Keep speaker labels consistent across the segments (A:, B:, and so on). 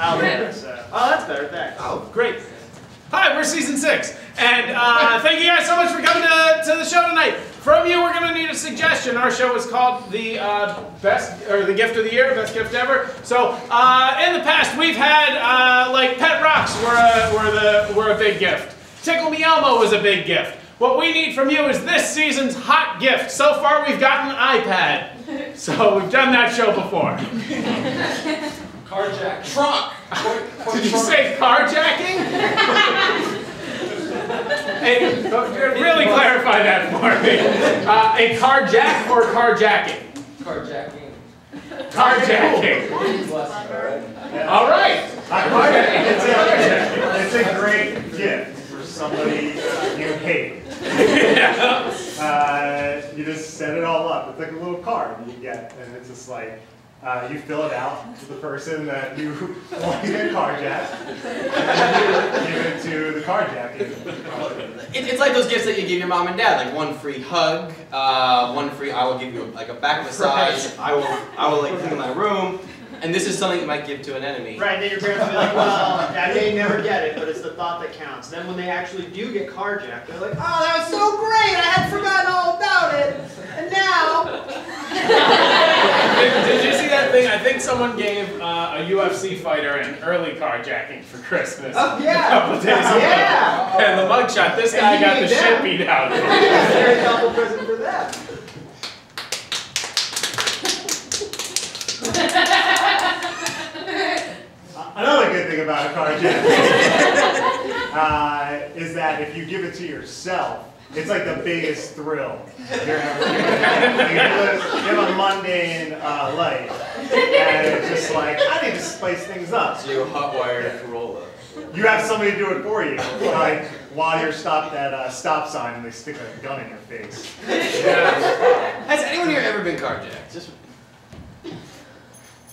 A: Albert. Oh, that's better, thanks.
B: Oh, great.
C: Hi, we're season 6, and thank you guys so much for coming to the show tonight. From you, we're going to need a suggestion. Our show is called the the gift of the year, best gift ever. So in the past, we've had like Pet Rocks were a big gift. Tickle Me Elmo was a big gift. What we need from you is this season's hot gift. So far, we've gotten an iPad. So we've done that show before.
B: Carjack. Truck.
C: Did you say carjacking? Hey, really clarify that for me. A carjack or carjacking?
B: Carjacking.
C: Carjacking. All right.
A: It's a great gift for somebody you hate. You just set it all up. It's like a little card you get, and it's just like, you fill it out to the person that you want to get carjacked, and you give it to the carjacking.
B: It's like those gifts that you give your mom and dad, like one free hug, one free, I will give you like a back massage, I will like clean my room, and this is something you might give to an enemy.
A: Right, then your parents will be like, well, I may never get it, but it's the thought that counts. Then when they actually do get carjacked, they're like, oh, that was so great, I had forgotten all about it, and now...
C: Did you see that thing? I think someone gave a UFC fighter an early carjacking for Christmas.
A: Oh, yeah.
C: A couple days ago.
A: Yeah.
C: And the mugshot, this guy got the shit beat out of him.
A: Very helpful present for that. Another good thing about a carjacking is that if you give it to yourself, it's like the biggest thrill you're ever going to get. You have a mundane life, and it's just like, I need to spice things up.
B: So you hotwire a Corolla.
A: You have somebody do it for you, like while you're stopped at a stop sign and they stick a gun in your face.
C: Yeah.
B: Has anyone here ever been carjacked? Just...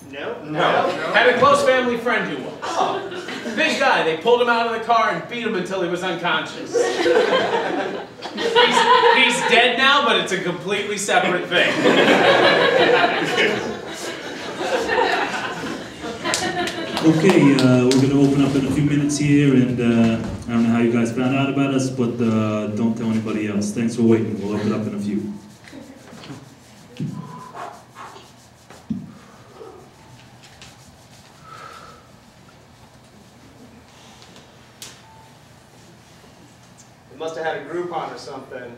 A: No.
C: Had a close family friend who was. Oh. Big guy. They pulled him out of the car and beat him until he was unconscious. He's dead now, but it's a completely separate thing.
D: Okay, we're going to open up in a few minutes here, and I don't know how you guys found out about us, but don't tell anybody else. Thanks for waiting. We'll open up in a few.
A: Must have had a Groupon or something.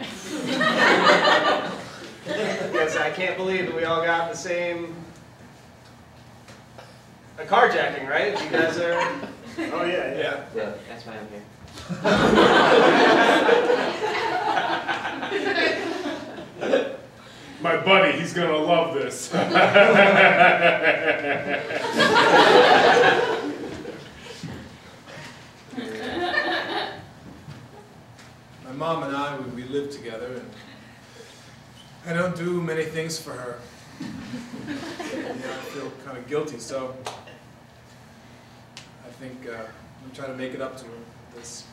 A: Because I can't believe that we all got the same... A carjacking, right? You guys are... Oh, yeah.
B: Yeah, that's why I'm here.
C: My buddy, he's gonna love this.
E: My mom and I, we live together, and I don't do many things for her. I feel kind of guilty, so I think I'm trying to make it up to her with this.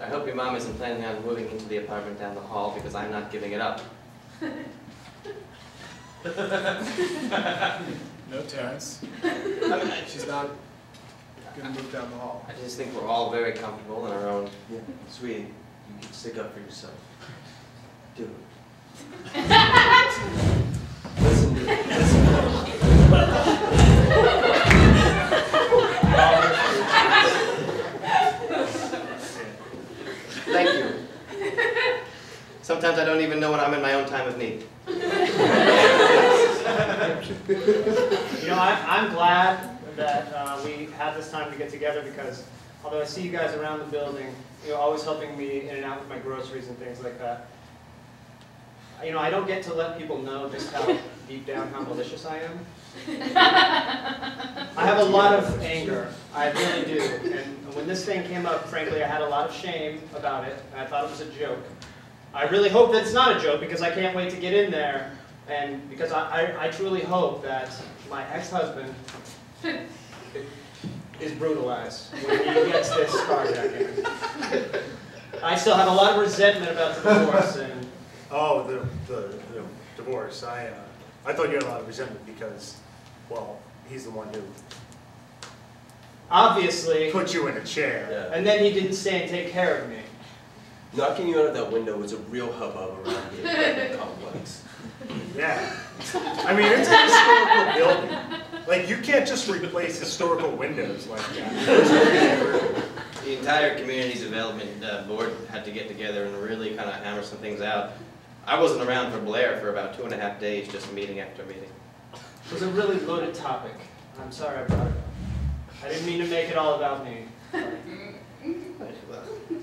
B: I hope your mom isn't planning on moving into the apartment down the hall, because I'm not giving it up.
E: No, Terrence. She's not going to move down the hall.
B: I just think we're all very comfortable in our own... Yeah, sweetie, you can stick up for yourself. Do it. Listen to it. Thank you. Sometimes I don't even know when I'm in my own time of need.
A: You know, I'm glad that we had this time to get together, because although I see you guys around the building, always helping me in and out with my groceries and things like that, I don't get to let people know just how deep down, how malicious I am. I have a lot of anger, I really do, and when this thing came up, frankly, I had a lot of shame about it, and I thought it was a joke. I really hope that it's not a joke, because I can't wait to get in there, and because I truly hope that my ex-husband is brutalized when he gets this carjacking. I still have a lot of resentment about the divorce. And
F: oh, the divorce. I thought you had a lot of resentment because, well, he's the one who
A: obviously,
F: Put you in a chair.
G: Yeah.
A: and then he didn't stay and take care of me.
G: Knocking you out of that window was a real hubbub around the apartment complex.
F: Yeah. I mean, it's a historical building. Like, you can't just replace historical windows like that.
B: The entire community development board had to get together and really kind of hammer some things out. I wasn't around for Blair for about 2.5 days, just meeting after meeting.
A: It was a really loaded topic. I'm sorry I brought it up. I didn't mean to make it all about me.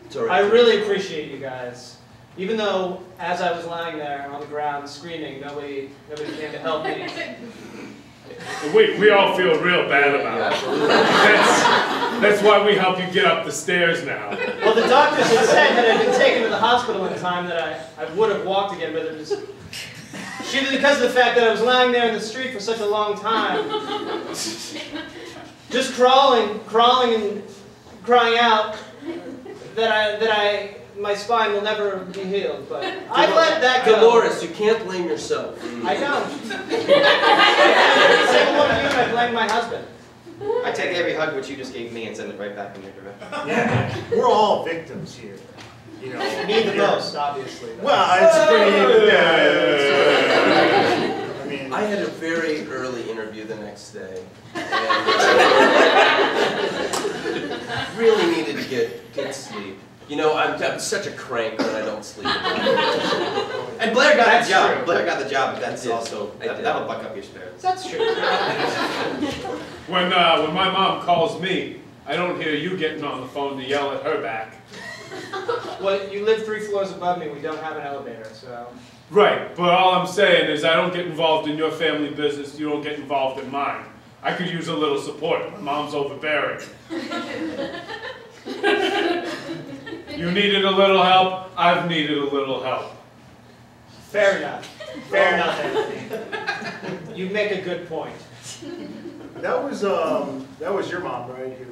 G: It's all
A: I
G: right.
A: really appreciate you guys. Even though, as I was lying there on the ground screaming, nobody came to help me.
C: We all feel real bad about it. That's why we help you get up the stairs now.
A: Well, the doctors had said that I'd been taken to the hospital in time that I would have walked again, but it was because of the fact that I was lying there in the street for such a long time. Just crawling and crying out that my spine will never be healed, but I let that go.
G: Dolores, you can't blame yourself.
A: I don't. Second one of you, and I blame my husband.
B: I take every hug which you just gave me and send it right back in your direction.
F: Yeah. We're all victims here. You know.
A: Me the most, obviously. Though.
F: Well, it's pretty. Yeah. I mean,
G: I had a very early interview the next day. And, really needed to get sleep. You know, I'm such a crank when I don't sleep.
B: And Blair got
A: That's
B: the job.
A: true.
B: Blair got the job, but that's
G: I did.
B: also,
G: I did.
B: that'll buck up your spirits.
A: That's true.
C: When my mom calls me, I don't hear you getting on the phone to yell at her back.
A: Well, you live 3 floors above me. We don't have an elevator, so.
C: Right, but all I'm saying is I don't get involved in your family business, you don't get involved in mine. I could use a little support. My mom's overbearing. You needed a little help, I've needed a little help.
A: Fair enough. Fair enough, Anthony. You make a good point.
F: that was your mom, right? Who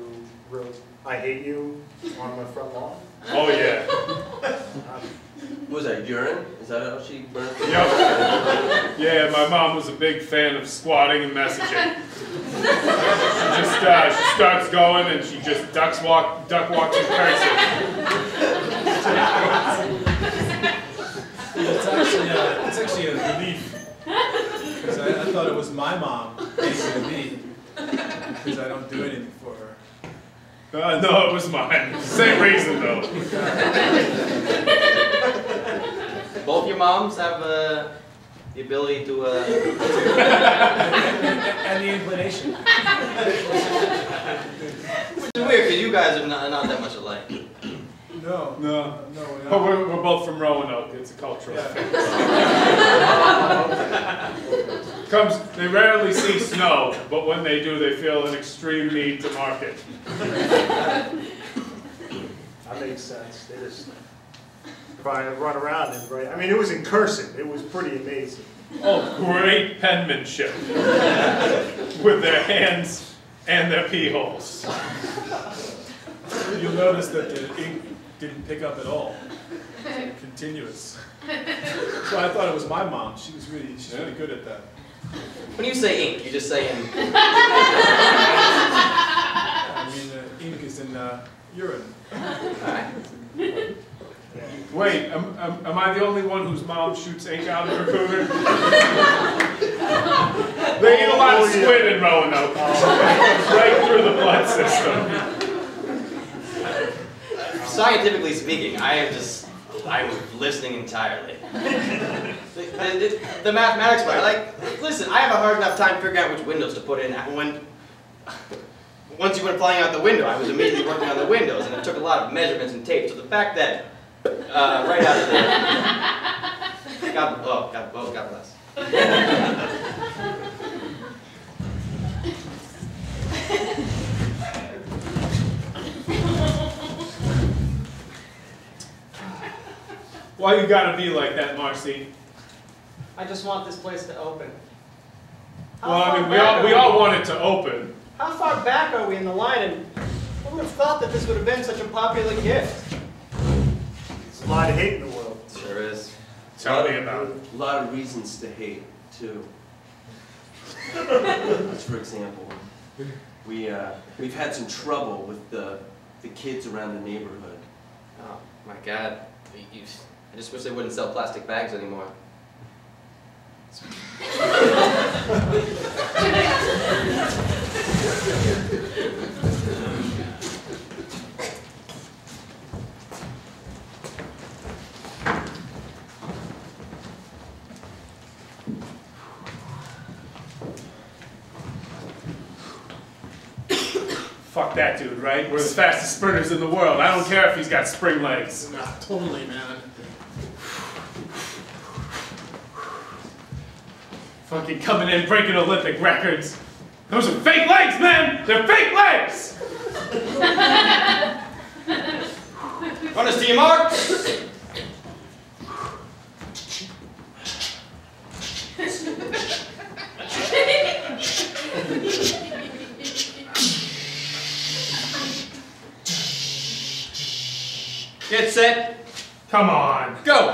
F: wrote "I Hate You" on the front lawn.
C: Oh yeah.
G: What was that, urine? Is that how she burned it?
C: Yep. Yeah, my mom was a big fan of squatting and messaging. She starts going and she just duck walks and curses.
E: It's actually a relief. Because I thought it was my mom thanking to me. Because I don't do anything for her.
C: No, it was mine. Same reason though.
B: Both your moms have the ability to,
E: And the inclination.
B: Which is weird, because you guys are not that much alike.
E: No.
C: No.
E: No, we're
C: But
E: not.
C: we're both from Roanoke. It's a cultural thing. They rarely see snow, but when they do, they feel an extreme need to mark it.
F: That makes sense. They just run around and write. I mean, it was in cursive. It was pretty amazing.
C: Oh, great penmanship with their hands and their pee holes.
E: You'll notice that the ink didn't pick up at all. It's continuous. So I thought it was my mom. She's really good at that.
B: When you say ink, you just say ink.
E: I mean, ink is in urine.
C: Wait, am I the only one whose mom shoots ink out of her cooter? They eat a lot of squid in Roanoke. Right through the blood system.
B: Scientifically speaking, I'm listening entirely. The mathematics part, listen, I have a hard enough time figuring out which windows to put in. Once you went flying out the window, I was immediately working on the windows, and it took a lot of measurements and tape. So the fact that right out of the God bless.
C: Why you gotta be like that, Marcy?
A: I just want this place to open. How
C: Well, I
A: far
C: mean,
A: back
C: we
A: are
C: all want it to open.
A: How far back are we in the line? And who would have thought that this would have been such a popular gift?
F: There's a lot of hate in the world.
B: Sure is.
C: Tell me about it.
G: A lot of reasons to hate, too. For example, we've had some trouble with the kids around the neighborhood.
B: Oh my God. I just wish they wouldn't sell plastic bags anymore.
C: Fuck that dude, right? We're the fastest sprinters in the world. I don't care if he's got spring legs.
E: Nah, totally, man.
C: Fucking coming in, breaking Olympic records. Those are fake legs, man! They're fake legs!
B: Runners to your marks! Get set.
C: Come on.
B: Go!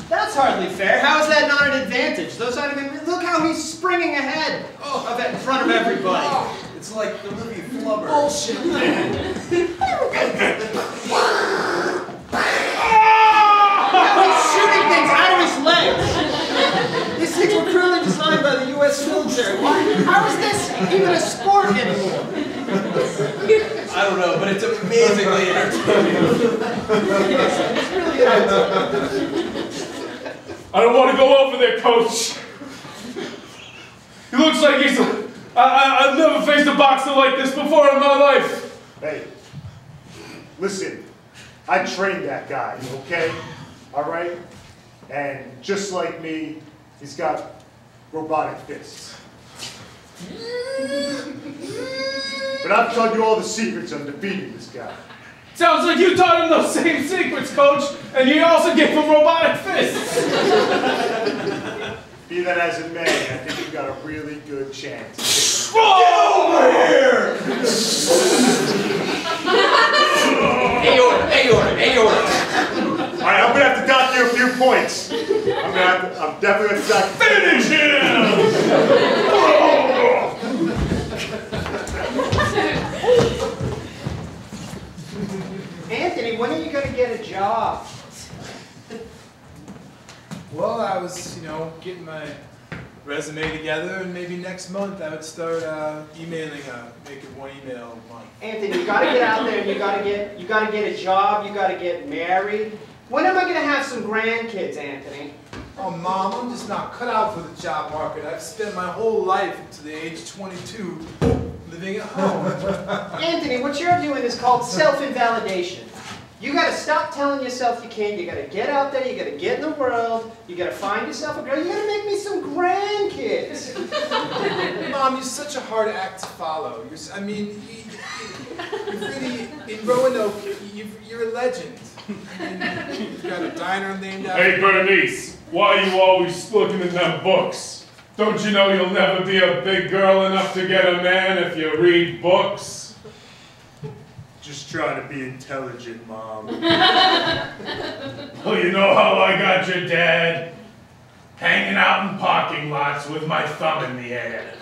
A: That's hardly fair. How is that not an advantage? Those aren't even. Look how he's springing ahead of it in front of everybody.
G: It's like the movie Flubber.
A: Bullshit, man. He's shooting things out of his legs. These things were clearly designed by the U.S. military. How is this even a sport anymore?
G: I don't know, but it's amazingly entertaining.
C: I don't want to go over there, coach. He looks like he's I've never faced a boxer like this before in my life.
F: Hey, listen, I trained that guy, okay? All right? And just like me, he's got robotic fists. But I've taught you all the secrets on defeating this guy.
C: Sounds like you taught him those same secrets, coach, and you also gave him robotic fists.
F: Be that as it may, I think you've got a really good chance.
C: Get over here!
B: Aorta.
F: All right, I'm gonna have to dock you a few points. I'm definitely gonna dock.
C: Finish him!
A: Anthony, when are you going to get a job?
E: Well, I was, getting my resume together, and maybe next month I would start emailing, making one email a month.
A: Anthony, you got to get out there and you got to get a job. You got to get married. When am I going to have some grandkids, Anthony?
E: Oh, Mom, I'm just not cut out for the job market. I've spent my whole life to the age of 22 living at home.
A: Anthony, what you're doing is called self-invalidation. You got to stop telling yourself you can't. You got to get out there. You got to get in the world. You got to find yourself a girl. You got to make me some grandkids.
E: Mom, you're such a hard act to follow. You're really in Roanoke. You're a legend. You've got a diner named after.
C: Hey, Bernice, why are you always looking in them books? Don't you know you'll never be a big girl enough to get a man if you read books?
F: Just trying to be intelligent, Mom.
C: Well, you know how I got your dad? Hanging out in parking lots with my thumb in the air.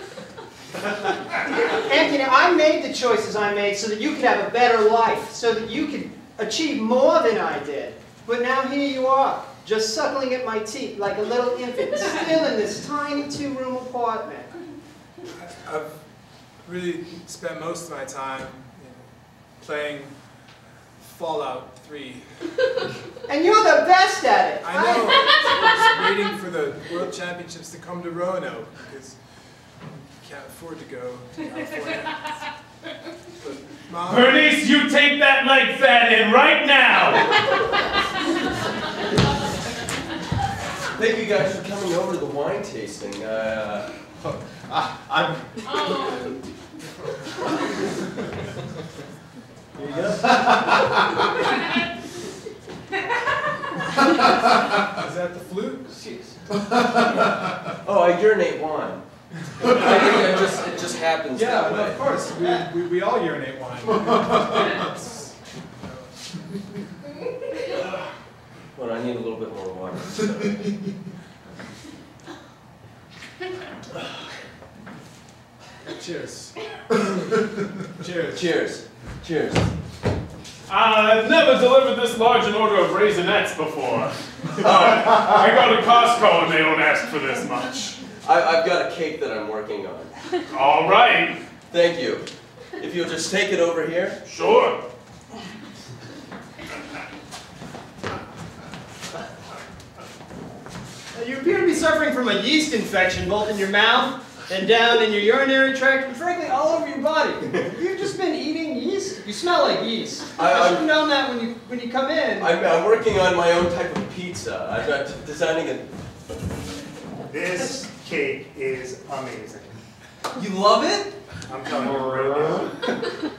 A: Anthony, I made the choices I made so that you could have a better life, so that you could achieve more than I did. But now here you are, just suckling at my teeth like a little infant, still in this tiny two-room apartment.
E: I've really spent most of my time playing Fallout 3.
A: And you're the best at it.
E: I know. I'm just waiting for the World Championships to come to Roanoke because you can't afford to go to California. But, Mom,
C: Bernice, you take that leg fat in right now!
G: Thank you guys for coming over to the wine tasting. I'm. Here you go.
E: is that the flute?
G: Oh, I urinate wine. I think it just happens that way.
E: Of course. We all urinate wine.
G: Well, I need a little bit more water. So.
E: Cheers. Cheers.
G: Cheers. Cheers.
C: I've never delivered this large an order of Raisinets before. I go to Costco and they don't ask for this much.
G: I've got a cake that I'm working on.
C: All right.
G: Thank you. If you'll just take it over here.
C: Sure.
A: You appear to be suffering from a yeast infection, both in your mouth and down in your urinary tract, and frankly, all over your body. You've just been eating yeast. You smell like yeast. I should have known that when you come in.
G: I'm working on my own type of pizza. I'm designing a...
F: This cake is amazing.
G: You love it?
F: I'm telling you right now.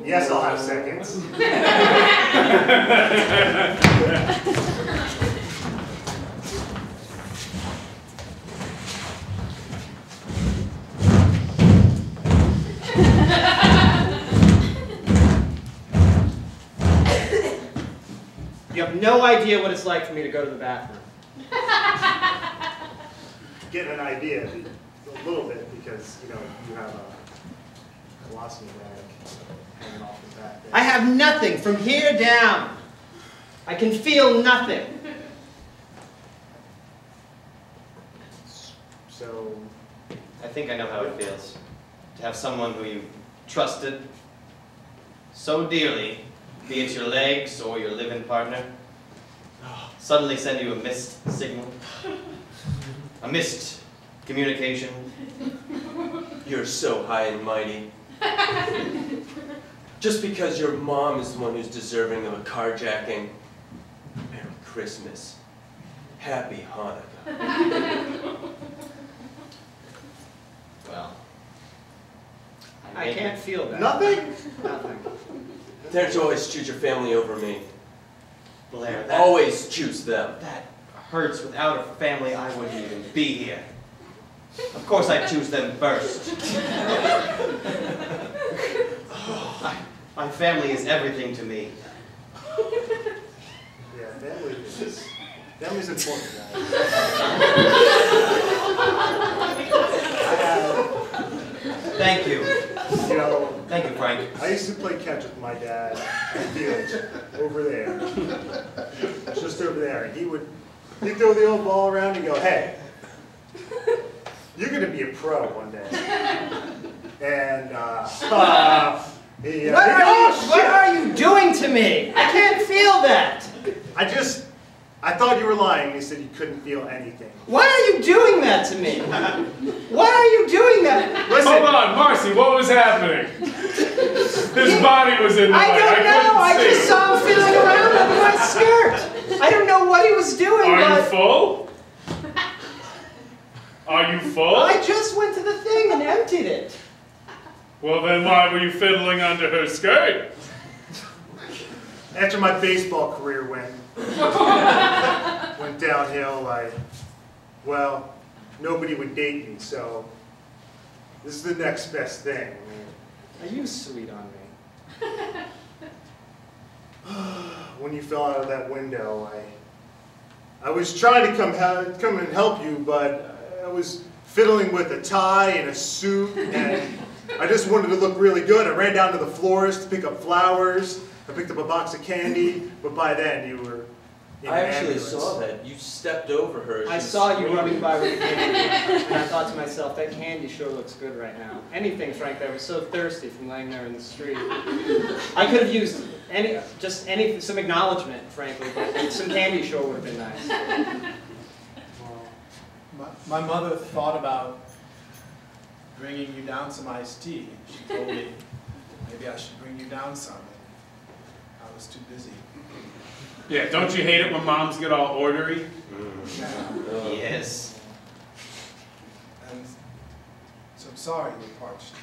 F: Yes, I'll have seconds.
A: You have no idea what it's like for me to go to the bathroom.
F: Getting an idea, a little bit, because you know you have a colostomy bag hanging off the back there.
A: I have nothing from here down. I can feel nothing.
F: So,
B: I think I know how it feels to have someone who you trusted so dearly, be it your legs or your living partner, suddenly send you a missed signal, a missed communication.
G: You're so high and mighty. Just because your mom is the one who's deserving of a carjacking. Merry Christmas. Happy Hanukkah.
B: Well,
A: I can't feel that.
F: nothing?
A: Nothing.
G: Dare to always choose your family over me.
B: Blair, that,
G: Always choose them.
B: that hurts. Without a family, I wouldn't even be here. Of course I'd choose them first. My family is everything to me.
F: Yeah, family's important, guys.
B: Thank you.
F: You know,
B: Thank you, Frank.
F: I used to play catch with my dad in the field over there. Just over there. And he'd throw the old ball around and go, hey, you're going to be a pro one day. And
A: What are you doing to me? I can't feel that.
F: I thought you were lying. You said you couldn't feel anything.
A: Why are you doing that to me? Why are you doing that?
F: Listen,
C: Hold on, Marcy, what was happening? His body was in the
A: I
C: light.
A: don't know. I
C: couldn't
A: just
C: see.
A: saw him fiddling around under my skirt. I don't know what he was doing,
C: Are you
A: but
C: full? Are you full?
A: I just went to the thing and emptied it.
C: Well, then why were you fiddling under her skirt?
F: after my baseball career went downhill, well, nobody would date me, so this is the next best thing.
A: Are you sweet on me?
F: When you fell out of that window, I was trying to come and help you, but I was fiddling with a tie and a suit, and I just wanted to look really good. I ran down to the florist to pick up flowers. I picked up a box of candy, but by then you were in
G: I
F: an
G: actually
F: ambulance.
G: saw that. You stepped over her.
A: I
G: She was
A: saw you
G: screaming.
A: running by with the candy, and I thought to myself, that candy sure looks good right now. Anything, frankly, I was so thirsty from laying there in the street. I could have used some acknowledgement, frankly, but some candy sure would have been nice.
E: My mother thought about bringing you down some iced tea. She told me maybe I should bring you down some. I was too busy.
C: Yeah, don't you hate it when moms get all ornery?
B: Yes.
E: And so I'm sorry you were parched.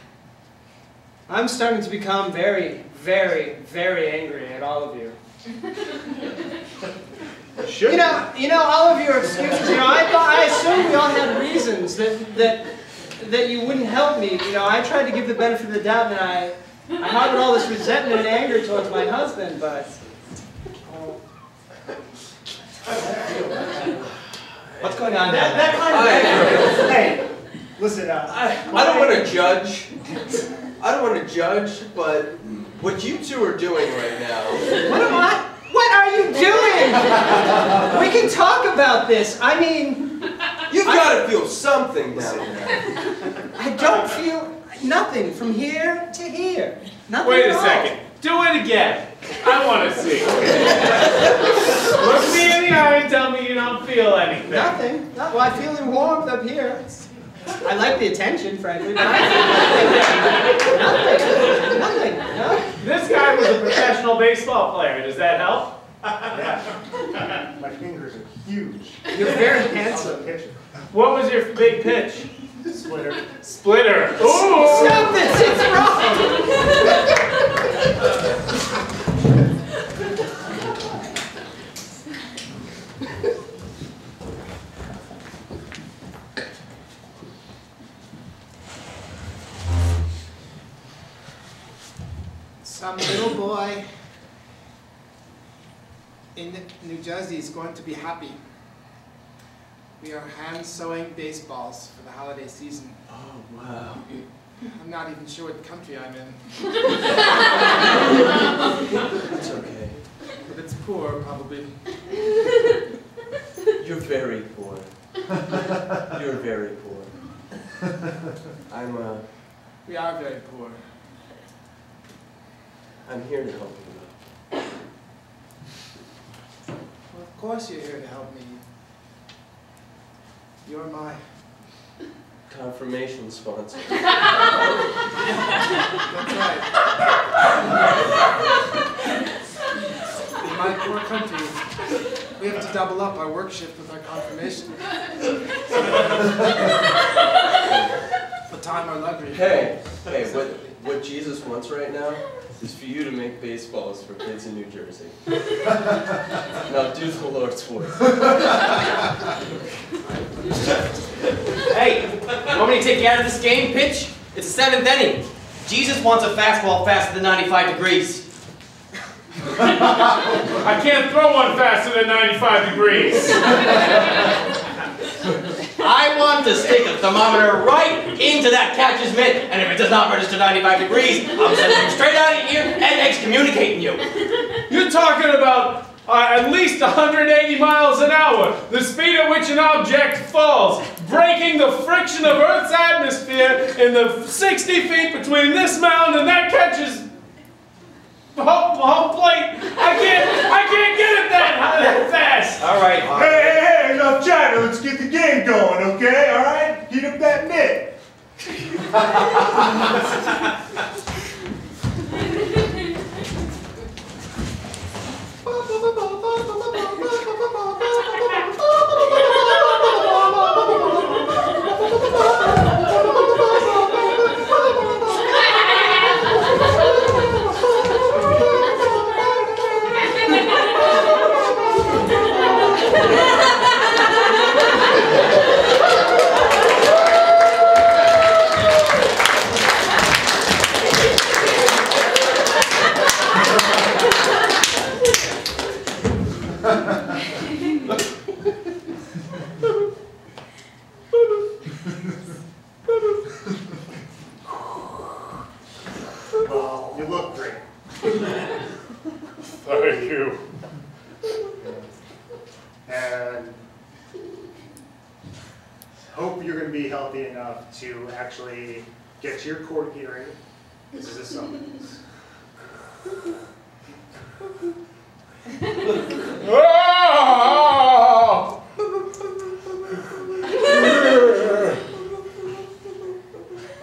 A: I'm starting to become very, very, very angry at all of you.
F: Should
A: You know, all of your excuses. I assumed we all had reasons that you wouldn't help me. I tried to give the benefit of the doubt, and I harbored all this resentment and anger towards my husband, but.
B: What's going on down
A: That
B: there?
A: kind of anger. Hey,
F: Listen,
G: I don't want to judge. I don't want to judge, but what you two are doing right now.
A: What are you doing? We can talk about this. I mean,
G: You've got to feel something down there.
A: I don't feel nothing from here to here. Nothing
C: Wait
A: at
C: a
A: all.
C: second. Do it again. I want to see. Look me in the eye and tell me you don't feel anything.
A: Nothing. Well, I feel warmth up here. I like the attention, frankly, but I feel nothing. No?
C: This guy was a professional baseball player. Does that help?
F: yeah. My fingers are huge.
A: You're very
F: I'm a
A: handsome.
F: pitcher.
C: What was your big pitch?
F: Splitter.
C: Splitter. Ooh!
A: Stop this! It's wrong!
H: Some little boy in New Jersey is going to be happy. We are hand sewing baseballs for the holiday season.
G: Oh, wow.
H: I'm not even sure what country I'm in,
G: It's okay.
H: but it's poor, probably.
G: You're very poor. You're very poor.
H: We are very poor.
G: I'm here to help you.
H: Well, of course you're here to help me. You're my...
G: Confirmation sponsor.
H: That's right. In my poor country, we have to double up our work shift with our confirmation. For time or luxury.
G: Hey, what Jesus wants right now is for you to make baseballs for kids in New Jersey. Now do the Lord's work.
B: Hey, you want me to take you out of this game, pitch? It's the 7th inning. Jesus wants a fastball faster than 95 degrees.
C: I can't throw one faster than 95 degrees.
B: I want to stick a thermometer right into that catcher's mitt, and if it does not register 95 degrees, I'm sending you straight out of here and excommunicating you.
C: You're talking about at least 180 miles an hour, the speed at which an object falls, breaking the friction of Earth's atmosphere in the 60 feet between this mound and that catcher's home plate. I can't get it that fast.
B: All right.
F: Hey, enough chatter. Let's get the game going, okay? All right? Heat up that mitt. Well, you look great.
C: Thank you.
F: And hope you're going to be healthy enough to actually get to your court hearing. This is a summons.
C: Oh!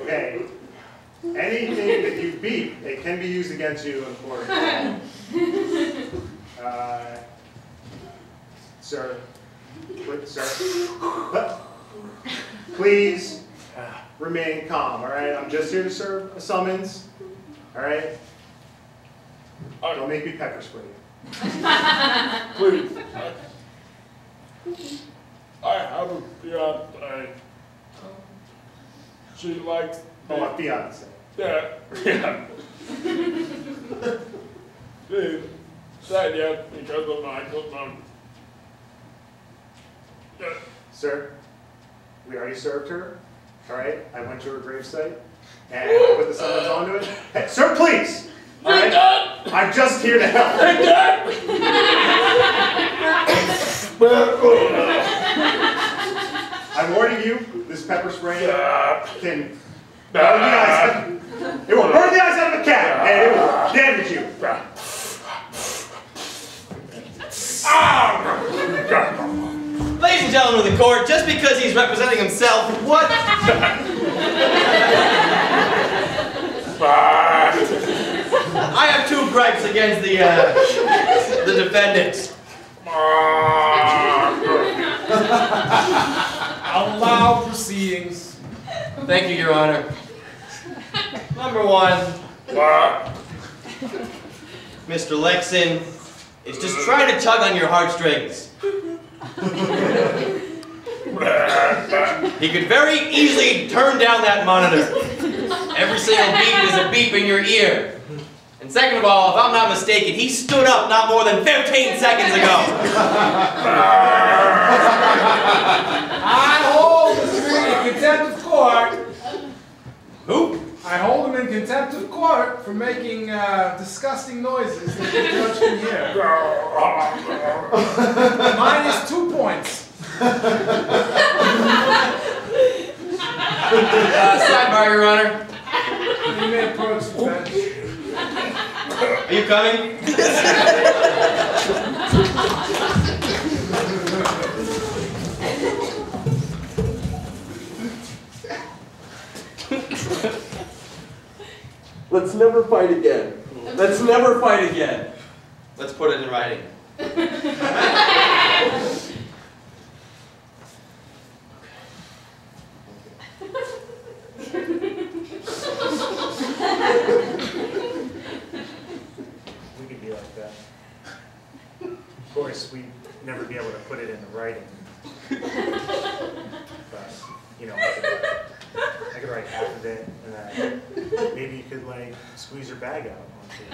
F: Okay. Anything that you beat, it can be used against you in court. Sir, please remain calm, all right? I'm just here to serve a summons, all right? Don't make me pepper spray you.
C: Please. I have a fiance. She likes
F: Oh, my fiance.
C: Yeah. She said yes because of Michael's mom.
F: Sir, we already served her. All right, I went to her gravesite and I put the summons onto it. Hey, sir, please. All right? I'm just here to help. I'm warning you, this pepper spray can burn the eyes out. It will burn the eyes out of a cat, and it will damage you.
B: Ladies and gentlemen of the court, just because he's representing himself, what? I have two gripes against the defendants.
E: Allow proceedings.
B: Thank you, Your Honor. Number one, Mr. Lexon is just trying to tug on your heartstrings. He could very easily turn down that monitor. Every single beep is a beep in your ear. And second of all, if I'm not mistaken, he stood up not more than 15 seconds ago.
E: I hold the man in contempt of court.
B: Who?
E: I hold him in contempt of court for making disgusting noises that the judge can hear. Minus 2 points.
B: Sidebar, Your Honor.
E: You may approach the bench.
B: Are you coming?
G: Let's never fight again. Let's never fight again.
B: Let's put it in writing.
F: We could be like that. Of course, we'd never be able to put it in the writing. But, you know, I could write half of it, and then maybe you could, like, squeeze your bag out onto it.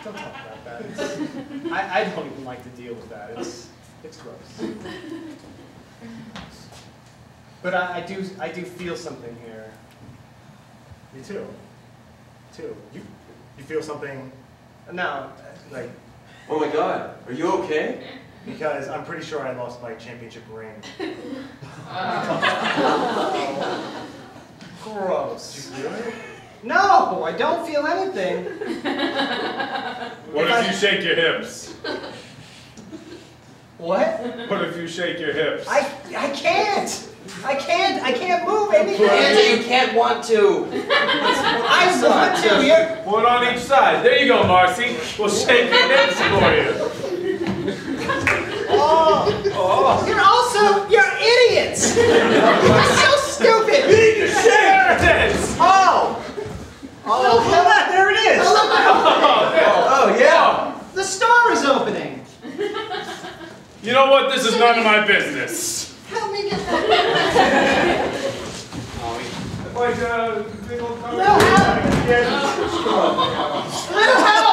C: Don't talk about that. I don't even like to deal with that. It's gross. But I do feel something here.
F: Me too. You feel something,
C: No,
F: like,
G: Oh my God, are you okay?
F: because I'm pretty sure I lost my championship ring.
C: gross.
F: Did you feel it?
C: No, I don't feel anything.
I: What if you shake your hips?
C: What?
I: What if you shake your hips?
C: I can't. I can't move anything.
B: Andrew, you can't want to.
C: I want to.
I: One on each side. There you go, Marcy. We'll shake your hips for you.
C: You're idiots. You're so stupid.
F: There it is!
B: Oh, yeah.
C: The store is opening.
I: You know what? This is none of my business.
C: Help me get that.
I: Like a big old
C: Little help. Little help.